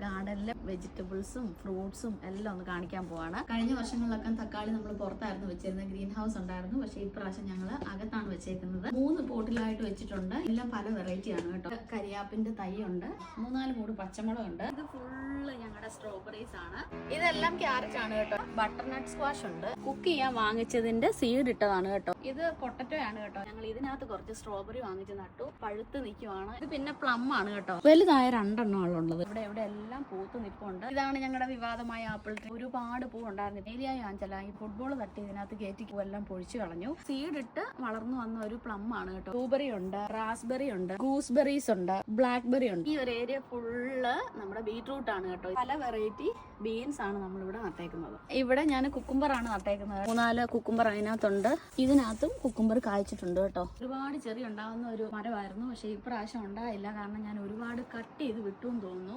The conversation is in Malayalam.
ഗാർഡനിലെ വെജിറ്റബിൾസും ഫ്രൂട്ട്സും എല്ലാം ഒന്ന് കാണിക്കാൻ പോവാണ്. കഴിഞ്ഞ വർഷങ്ങളിലൊക്കെ തക്കാളി നമ്മൾ പുറത്തായിരുന്നു വെച്ചിരുന്നത്, ഗ്രീൻ ഹൗസ് ഉണ്ടായിരുന്നു. പക്ഷേ ഇപ്രാവശ്യം ഞങ്ങൾ അകത്താണ് വെച്ചേക്കുന്നത്. 3 പോട്ടിലായിട്ട് വെച്ചിട്ടുണ്ട്. എല്ലാം പല വെറൈറ്റി ആണ് കേട്ടോ. കരിയാപ്പിന്റെ തൈ ഉണ്ട്, 3-4 മൂട് പച്ചമുളകുണ്ട്. ഇത് ഫുള്ള് ഞങ്ങളുടെ സ്ട്രോബെറീസ് ആണ്. ഇതെല്ലാം ക്യാരറ്റ് ആണ് കേട്ടോ. ബട്ടർനട്ട് സ്ക്വാഷ് ഉണ്ട്. കുക്ക് ചെയ്യാൻ വാങ്ങിച്ചതിന്റെ സീഡ് ഇട്ടതാണ് കേട്ടോ. ഇത് പൊട്ടറ്റോ ആണ് കേട്ടോ. ഞങ്ങൾ ഇതിനകത്ത് കുറച്ച് സ്ട്രോബെറി വാങ്ങിച്ച് നട്ടു, പഴുത്ത് നിൽക്കുവാണ്. ഇത് പിന്നെ പ്ലം ആണ് കേട്ടോ. വലുതായ 2 എണ്ണമാണുള്ളത്. ഇവിടെ എല്ലാം പൂത്ത് നിൽപ്പുണ്ട്. ഇതാണ് ഞങ്ങളുടെ വിവാദമായ ആപ്പിൾ ട്രീ. ഒരുപാട് പൂ ഉണ്ടായിരുന്നു. ഏരിയായി ആഞ്ചല ഈ ഫുട്ബോൾ തട്ടി ഇതിനകത്ത് കയറ്റി പൂവെല്ലാം പൊഴിച്ചു കളഞ്ഞു. സീഡ് ഇട്ട് വളർന്നു വന്ന ഒരു പ്ലം ആണ് കേട്ടോ. ബ്ലൂബെറി ഉണ്ട്, റാസ്ബെറി ഉണ്ട്, ഗൂസ്ബെറീസ് ഉണ്ട്, ബ്ലാക്ക്ബെറി ഉണ്ട്. ഈ ഒരു ഏരിയ ഫുള്ള് നമ്മുടെ ബീട്രൂട്ട് ആണ് കേട്ടോ. പല വെറൈറ്റി ബീൻസ് ആണ് നമ്മളിവിടെ നട്ടേക്കുന്നത്. ഇവിടെ ഞാൻ കുക്കുംബർ ആണ് നട്ടേക്കുന്നത്. 3-4 കുക്കുംബർ അതിനകത്തുണ്ട്. ഇതിനകത്തും കുക്കുംബർ കായ്ച്ചിട്ടുണ്ട് കേട്ടോ. ഒരുപാട് ചെറി ഉണ്ടാകുന്ന ഒരു മരമായിരുന്നു. പക്ഷെ ഇപ്രാവശ്യം ഉണ്ടായില്ല, കാരണം ഞാൻ ഒരുപാട് കട്ട് ചെയ്ത് വിട്ടു എന്ന് തോന്നുന്നു.